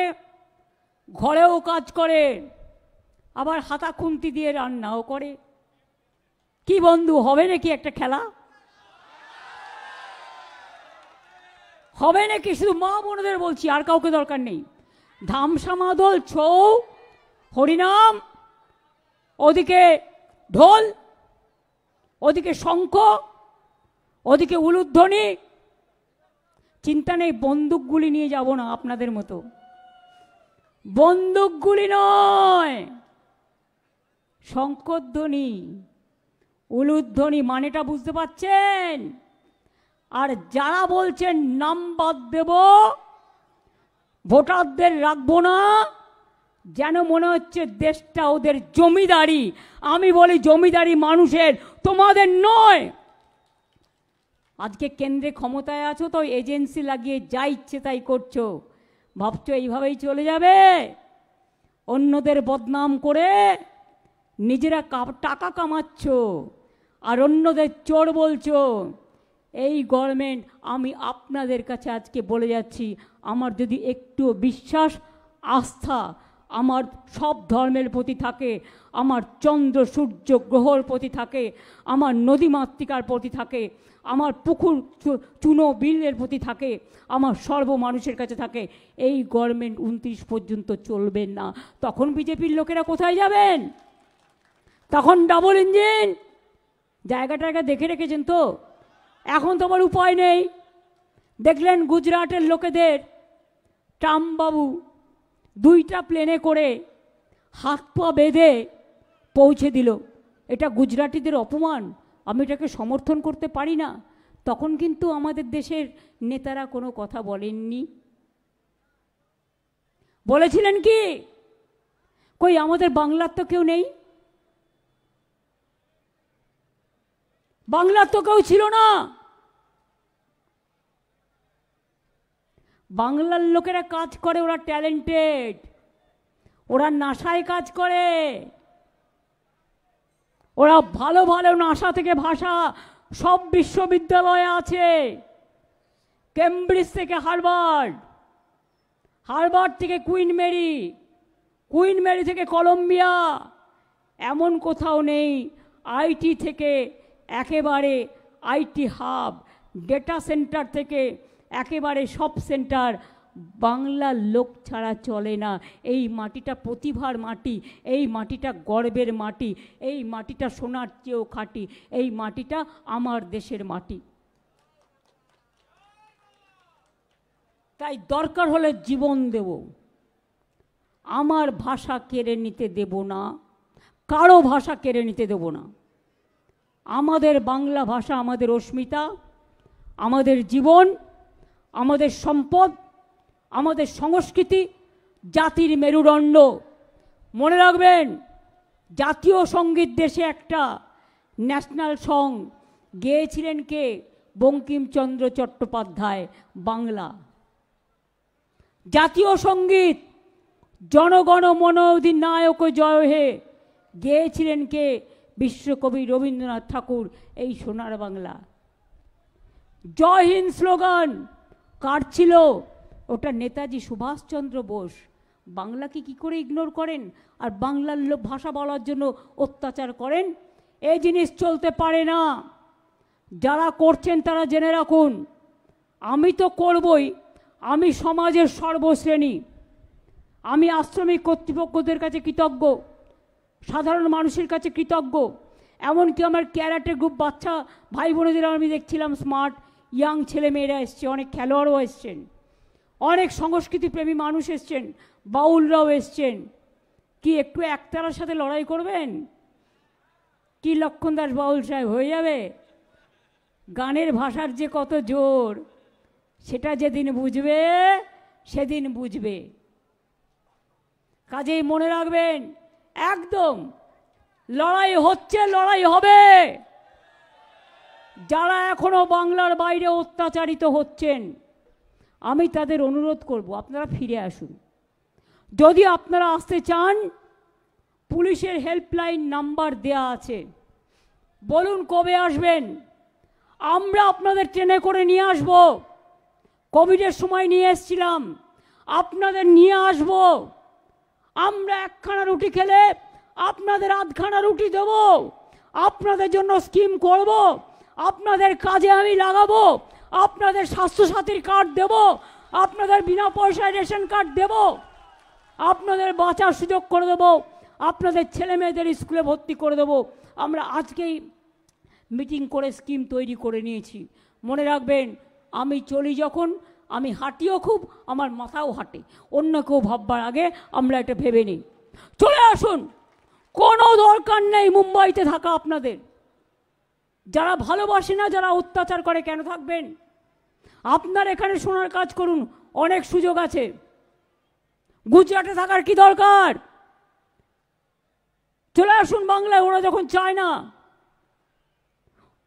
ঘরেও কাজ করে, আবার হাতা খুন্তি দিয়ে রান্নাও করে। কি বন্ধু, হবে নাকি একটা খেলা? হবে নাকি? শুধু মা বোনেদের বলছি, আর কাউকে দরকার নেই। ধামসা মাদল, ছৌ, হরিনাম, ওদিকে ঢোল, ওদিকে শঙ্খ, ওদিকে উলুধ্বনি। চিন্তা নেই, বন্দুকগুলি নিয়ে যাব না আপনাদের মতো। বন্দুকগুলি নয়, শঙ্খধ্বনি, উলুধ্বনি। মানেটা বুঝতে পারছেন? আর যারা বলছেন নাম বাদ দেব, ভোটারদের রাখবো না, যেন মনে হচ্ছে দেশটা ওদের জমিদারি। আমি বলি জমিদারি মানুষের, তোমাদের নয়। আজকে কেন্দ্রে ক্ষমতায় আছো তো এজেন্সি লাগিয়ে যা ইচ্ছে তাই করছো। ভাবছো এইভাবেই চলে যাবে? অন্যদের বদনাম করে নিজেরা টাকা কামাচ্ছ আর অন্যদের চোর বলছো। এই গভর্নমেন্ট, আমি আপনাদের কাছে আজকে বলে যাচ্ছি, আমার যদি একটু বিশ্বাস আস্থা আমার সব ধর্মের প্রতি থাকে, আমার চন্দ্র সূর্য গ্রহর প্রতি থাকে, আমার নদীমাতৃকার প্রতি থাকে, আমার পুকুর চুনো বিলের প্রতি থাকে, আমার সর্ব মানুষের কাছে থাকে, এই গভর্নমেন্ট 29 পর্যন্ত চলবেন না। তখন বিজেপির লোকেরা কোথায় যাবেন? তখন ডাবল ইঞ্জিন। জায়গাটা দেখে রেখেছেন তো? এখন তো আমার উপায় নেই। দেখলেন গুজরাটের লোকেদের ট্রাম্প বাবু 2টা প্লেনে করে হাত পা বেঁধে পৌঁছে দিল। এটা গুজরাটিদের অপমান, আমি এটাকে সমর্থন করতে পারি না। তখন কিন্তু আমাদের দেশের নেতারা কোনো কথা বলেননি। বলেছিলেন কি? কই আমাদের বাংলার তো কেউ নেই, বাংলার তো কেউ ছিল না। বাংলার লোকেরা কাজ করে, ওরা ট্যালেন্টেড, ওরা নাসায় কাজ করে, ওরা ভালো ভালো নাসা থেকে ভাষা সব বিশ্ববিদ্যালয়ে আছে। কেমব্রিজ থেকে হার্ভার্ড, হার্ভার্ড থেকে কুইন মেরি, কুইন মেরি থেকে কলম্বিয়া, এমন কোথাও নেই। আইটি থেকে একেবারে আইটি হাব, ডেটা সেন্টার থেকে একেবারে সব সেন্টার বাংলার লোক ছাড়া চলে না। এই মাটিটা প্রতিভার মাটি, এই মাটিটা গর্বের মাটি, এই মাটিটা সোনার চেয়েও খাঁটি, এই মাটিটা আমার দেশের মাটি। তাই দরকার হলে জীবন দেব, আমার ভাষা কেড়ে নিতে দেব না, কারো ভাষা কেড়ে নিতে দেব না। আমাদের বাংলা ভাষা আমাদের অস্মিতা, আমাদের জীবন, আমাদের সম্পদ, আমাদের সংস্কৃতি, জাতির মেরুদণ্ড। মনে রাখবেন, জাতীয় সঙ্গীত দেশে একটা ন্যাশনাল সং গেয়েছিলেন কে? বঙ্কিমচন্দ্র চট্টোপাধ্যায়, বাংলা। জাতীয় সঙ্গীত জনগণ মন অধিনায়ক জয় হে গেয়েছিলেন কে? বিশ্বকবি রবীন্দ্রনাথ ঠাকুর, এই সোনার বাংলা। জয় হিন্দ স্লোগান কার ছিল? ওটা নেতাজি সুভাষচন্দ্র বোস। বাংলাকে কি করে ইগনোর করেন আর বাংলার ভাষা বলার জন্য অত্যাচার করেন? এই জিনিস চলতে পারে না। যারা করছেন তারা জেনে রাখুন, আমি তো করবই, আমি সমাজের সর্বশ্রেণী, আমি আশ্রমিক কর্তৃপক্ষদের কাছে কৃতজ্ঞ, সাধারণ মানুষের কাছে কৃতজ্ঞ। এমনকি আমার ক্যারাটে গ্রুপ বাচ্চা ভাই বোনেদের আমি দেখছিলাম, স্মার্ট ইয়াং ছেলেমেয়েরা এসছে, অনেক খেলোয়াড়ও এসছেন, অনেক সংস্কৃতিপ্রেমী মানুষ এসছেন, বাউলরাও এসছেন। কি একটু একতারার সাথে লড়াই করবেন? কি লক্ষণ দাস বাউল সাহেব হয়ে যাবে? গানের ভাষার যে কত জোর, সেটা যেদিন বুঝবে সেদিন বুঝবে। কাজেই মনে রাখবেন, একদম লড়াই হচ্ছে, লড়াই হবে। যারা এখনো বাংলার বাইরে অত্যাচারিত হচ্ছেন, আমি তাদের অনুরোধ করব, আপনারা ফিরে আসুন। যদি আপনারা আসতে চান, পুলিশের হেল্পলাইন নাম্বার দেয়া আছে, বলুন কবে আসবেন, আমরা আপনাদের ট্রেনে করে নিয়ে আসব। কোভিডের সময় নিয়ে এসেছিলাম, আপনাদের নিয়ে আসব। আমরা একখানা রুটি খেলে আপনাদের আধখানা রুটি দেব, আপনাদের জন্য স্কিম করব, আপনাদের কাজে আমি লাগাবো, আপনাদের স্বাস্থ্যসাথীর কার্ড দেব, আপনাদের বিনা পয়সায় রেশন কার্ড দেব, আপনাদের বাঁচার সুযোগ করে দেব, আপনাদের ছেলে মেয়েদের স্কুলে ভর্তি করে দেব। আমরা আজকেই মিটিং করে স্কিম তৈরি করে নিয়েছি। মনে রাখবেন, আমি চলি যখন, আমি হাঁটিও খুব, আমার মাথাও হাঁটে। অন্য কেউ ভাববার আগে আমরা এটা ভেবে নিই। চলে আসুন, কোনো দরকার নেই মুম্বাইতে থাকা আপনাদের। যারা ভালোবাসে না, যারা অত্যাচার করে, কেন থাকবেন? আপনার এখানে শোনার কাজ করুন, অনেক সুযোগ আছে। গুজরাটে থাকার কি দরকার? চলে আসুন বাংলায়, ওরা যখন চায় না।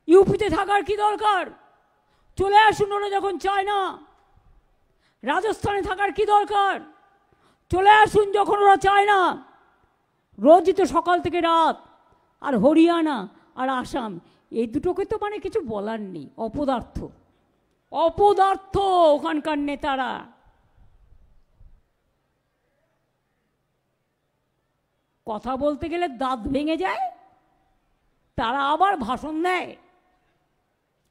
ইউপিতে থাকার কি দরকার? চলে আসুন, ওরা যখন চায় না। রাজস্থানে থাকার কি দরকার? চলে আসুন যখন ওরা চায় না। রোজই তো সকাল থেকে রাত। আর হরিয়ানা আর আসাম, এই দুটোকে তো মানে কিছু বলার নেই, অপদার্থ, অপদার্থ ওখানকার নেতারা। কথা বলতে গেলে দাঁত ভেঙে যায়, তারা আবার ভাষণ দেয়।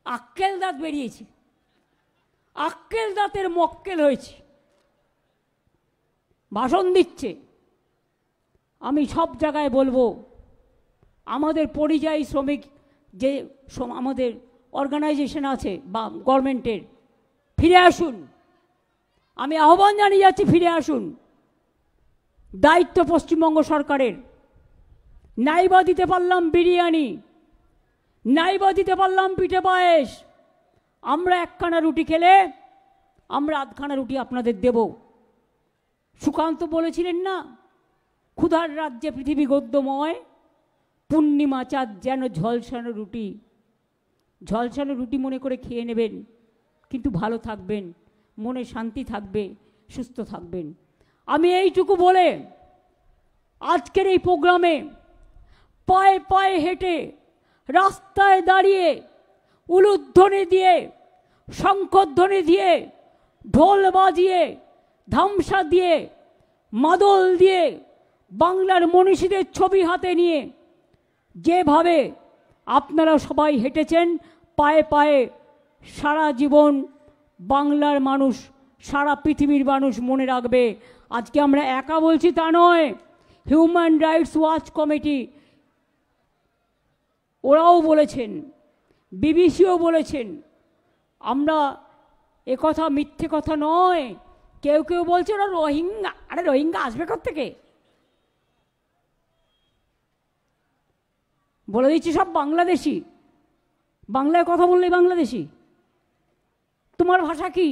আক্কেল দাঁত বেরিয়েছে, আক্কেল দাঁতের মক্কেল হয়েছে, ভাষণ দিচ্ছে। আমি সব জায়গায় বলবো, আমাদের পরিযায়ী শ্রমিক যে আমাদের অর্গানাইজেশন আছে বা গভর্নমেন্টের, ফিরে আসুন। আমি আহ্বান জানিয়ে যাচ্ছি, ফিরে আসুন। দায়িত্ব পশ্চিমবঙ্গ সরকারের। নাইবা দিতে পারলাম বিরিয়ানি, নাইবা দিতে পারলাম পিঠে পায়েস, আমরা একখানা রুটি খেলে আমরা আধখানা রুটি আপনাদের দেব। সুকান্ত বলেছিলেন না, ক্ষুধার রাজ্যে পৃথিবী গদ্যময়, পূর্ণিমা চাঁদ যেন ঝলসানো রুটি। ঝলসানো রুটি মনে করে খেয়ে নেবেন, কিন্তু ভালো থাকবেন, মনে শান্তি থাকবে, সুস্থ থাকবেন। আমি এইটুকু বলে আজকের এই প্রোগ্রামে পায়ে পায়ে হেঁটে, রাস্তায় দাঁড়িয়ে, উলুধ্বনি দিয়ে, শঙ্খধ্বনি দিয়ে, ঢোল বাজিয়ে, ধামসা দিয়ে, মাদল দিয়ে, বাংলার মনীষীদের ছবি হাতে নিয়ে যেভাবে আপনারা সবাই হেঁটেছেন পায়ে পায়ে, সারা জীবন বাংলার মানুষ, সারা পৃথিবীর মানুষ মনে রাখবে। আজকে আমরা একা বলছি তা নয়, হিউম্যান রাইটস ওয়াচ কমিটি ওরাও বলেছেন, বিবিসিও বলেছেন। আমরা একথা মিথ্যে কথা নয়। কেউ কেউ বলছে ওরা রোহিঙ্গা। আরে রোহিঙ্গা আসবে কোত্থেকে? বলে দিচ্ছি, সব বাংলাদেশি। বাংলায় কথা বললেই বাংলাদেশি। তোমার ভাষা কি?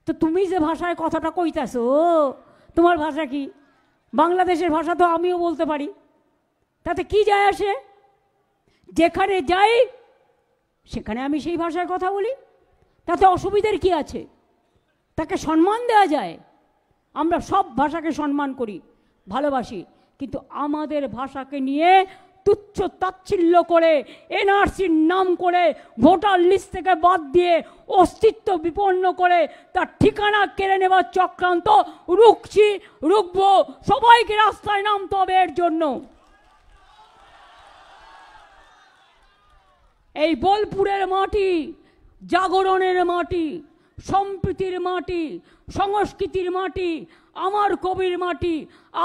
তো তুমি যে ভাষায় কথাটা কইতাছো, তোমার ভাষা কি? বাংলাদেশের ভাষা তো আমিও বলতে পারি, তাতে কি যায় আসে? যেখানে যাই সেখানে আমি সেই ভাষায় কথা বলি, তাতে অসুবিধার কি আছে? তাকে সম্মান দেওয়া যায়। আমরা সব ভাষাকে সম্মান করি, ভালোবাসি, কিন্তু আমাদের ভাষাকে নিয়ে তুচ্ছ তাচ্ছিল্য করে, এনআরসির নাম করে ভোটার লিস্ট থেকে বাদ দিয়ে অস্তিত্ব বিপন্ন করে তার ঠিকানা কেড়ে নেবার চক্রান্ত রুখছি, রুখবো। সবাইকে রাস্তায় নামতে হবে এর জন্য। এই বোলপুরের মাটি জাগরণের মাটি, সম্প্রীতির মাটি, সংস্কৃতির মাটি, আমার কবির মাটি,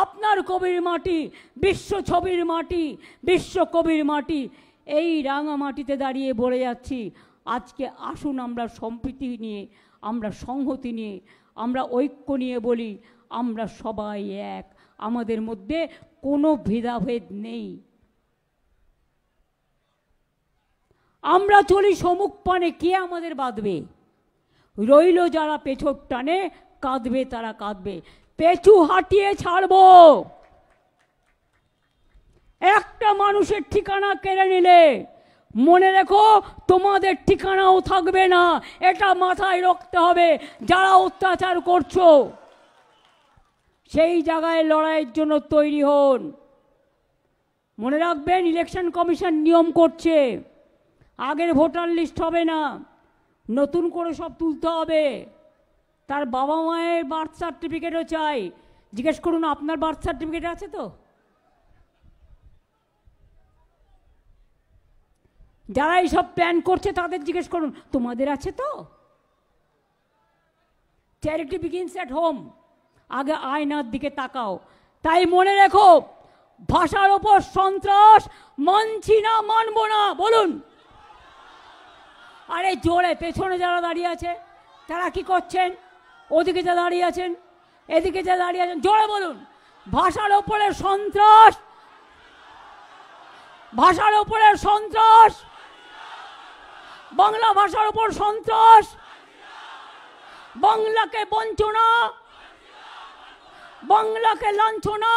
আপনার কবির মাটি, বিশ্ব ছবির মাটি, বিশ্ব কবির মাটি। এই রাঙা মাটিতে দাঁড়িয়ে বলে যাচ্ছি, আজকে আসুন আমরা সম্প্রীতি নিয়ে, আমরা সংহতি নিয়ে, আমরা ঐক্য নিয়ে বলি, আমরা সবাই এক, আমাদের মধ্যে কোনো ভেদাভেদ নেই। আমরা চলি সমুখ পানে, কে আমাদের বাঁধবে? রইল যারা পেছর টানে, কাঁদবে তারা কাঁদবে। পেছু হাঁটিয়ে ছাড়বো। একটা মানুষের ঠিকানা কেড়ে নিলে মনে রেখো তোমাদের ঠিকানাও থাকবে না। এটা মাথায় রাখতে হবে। যারা অত্যাচার করছো সেই জায়গায় লড়াইয়ের জন্য তৈরি হন। মনে রাখবেন, ইলেকশন কমিশন নিয়ম করছে, আগের ভোটার লিস্ট হবে না, নতুন করে সব তুলতে হবে। তার বাবা মায়ের বার্থ সার্টিফিকেটও চাই। জিজ্ঞেস করুন, আপনার বার্থ সার্টিফিকেট আছে তো? যারা এইসব প্ল্যান করছে তাদের জিজ্ঞেস করুন, তোমাদের আছে তো? Charity begins at home. আগে আয়নার দিকে তাকাও। তাই মনে রেখো, ভাষার ওপর সন্ত্রাস মানছি না, মানবো না। বলুন। আরে জোরে, পেছনে যারা দাঁড়িয়ে আছে তারা কি করছেন? ওদিকে যা দাঁড়িয়ে আছেন, এদিকে যা দাঁড়িয়ে আছেন, জোরে বলুন। ভাষার ওপরে সন্ত্রাস, ভাষার ওপরে সন্ত্রাস, বাংলা ভাষার ওপর সন্ত্রাস, বাংলাকে বঞ্চনা, বাংলাকে লাঞ্ছনা।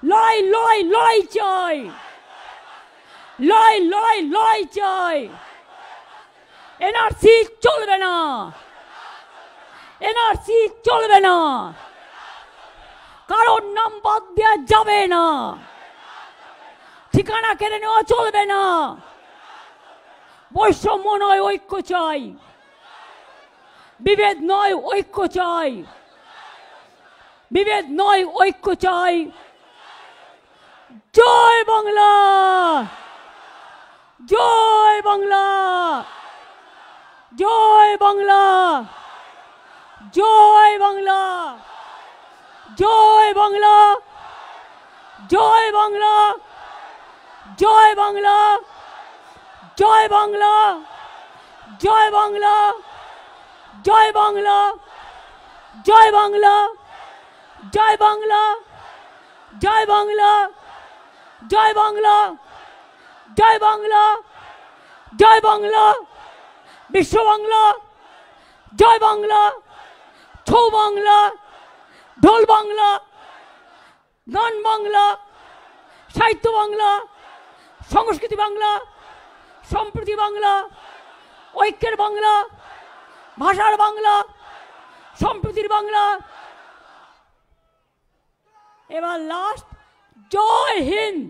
লড়াই লড়াই লড়াই চাই, লড়াই লড়াই লড়াই চাই। এনআরসি চলবে না, এনআরসি চলবে না, কারোর নাম বাদ দেওয়া যাবে না, ঠিকানা কেড়ে নেওয়া চলবে না। বৈষম্য নয়, ঐক্য চাই। বিভেদ নয়, ঐক্য চাই। বিভেদ নয়, ঐক্য চাই। জয় বাংলা, জয় বাংলা, জয় বাংলা, জয় বাংলা, জয় বাংলা, জয় বাংলা, জয় বাংলা, জয় বাংলা, জয় বাংলা, জয় বাংলা, জয় বাংলা, জয় বাংলা, জয় বাংলা, জয় বাংলা, জয় বাংলা, জয় বাংলা, বিশ্ব বাংলা, জয় বাংলা, ছৌ বাংলা, ঢোল বাংলা, গান বাংলা, সাহিত্য বাংলা, সংস্কৃতি বাংলা, সম্প্রীতি বাংলা, ঐক্যের বাংলা, ভাষার বাংলা, সম্প্রীতির বাংলা। এবার লাস্ট, জয় হিন্দ,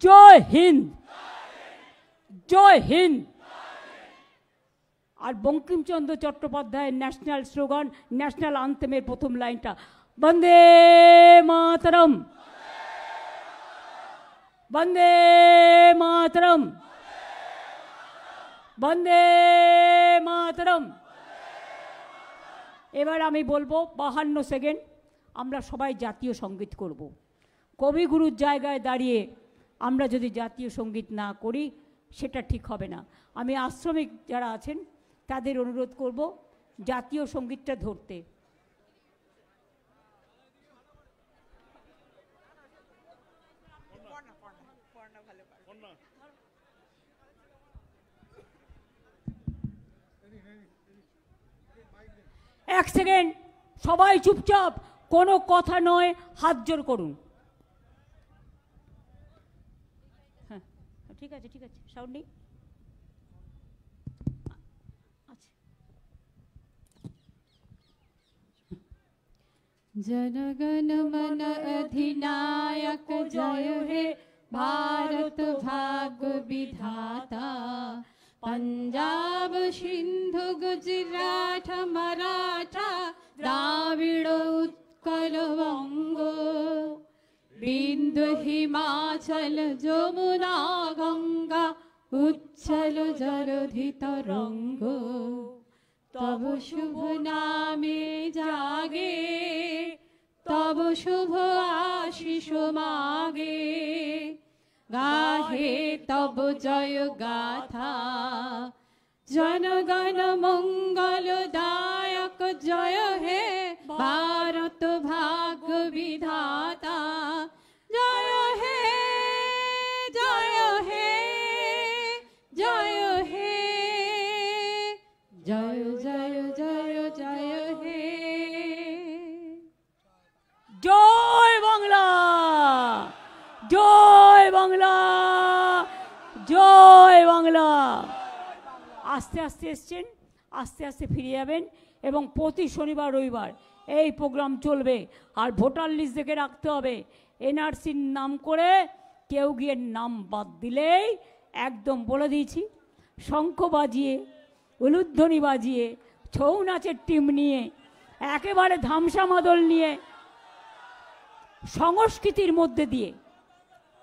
জয় হিন্দ, জয় হিন্দ। আর বঙ্কিমচন্দ্র চট্টোপাধ্যায়ের ন্যাশনাল স্লোগান, ন্যাশনাল আনথেমের প্রথম লাইনটা, বন্দে মাতরম, বন্দে মাতরম, বন্দে মাতরম। এবার আমি বলবো 52 সেকেন্ড আমরা সবাই জাতীয় সঙ্গীত করব। কবিগুরুর জায়গায় দাঁড়িয়ে আমরা যদি জাতীয় সঙ্গীত না করি সেটা ঠিক হবে না। আমি আশ্রমিক যারা আছেন তাদের অনুরোধ করব জাতীয় সঙ্গীতটা ধরতে। এক সেকেন্ড, সবাই চুপচাপ, কোনো কথা নয়, হাত জোর করুন। হ্যাঁ ঠিক আছে, ঠিক আছে, সাউন্ড নেই। जनगण मन अधिनायक जय हे भारत भाग्य विधाता। पंजाब सिंधु गुजरात मराठा द्राविड़ उत्कल वंग, बिंदु हिमाचल जमुना गंगा उच्चल जलधि तरंग। तब शुभ नामे जागे, तब शुभ आशीष मागे, गाहे तब जय गाथा। जनगण मंगल दायक जय हे भारत भाग्य विधाता। जय हे, जय हे, জয় বাংলা, জয় বাংলা। আস্তে আস্তে এসছেন, আস্তে আস্তে ফিরে যাবেন এবং প্রতি শনিবার রবিবার এই প্রোগ্রাম চলবে। আর ভোটার লিস্ট দেখে রাখতে হবে, এনআরসির নাম করে কেউ গিয়ে নাম বাদ দিলেই একদম বলে দিয়েছি, শঙ্খ বাজিয়ে উলুধ্বনি বাজিয়ে ছৌ নাচের টিম নিয়ে একেবারে ধামসা মাদল নিয়ে সংস্কৃতির মধ্যে দিয়ে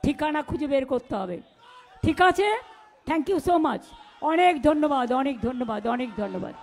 ঠিকানা খুঁজে বের করতে হবে। ঠিক আছে, থ্যাংক ইউ সো মাচ, অনেক ধন্যবাদ, অনেক ধন্যবাদ, অনেক ধন্যবাদ।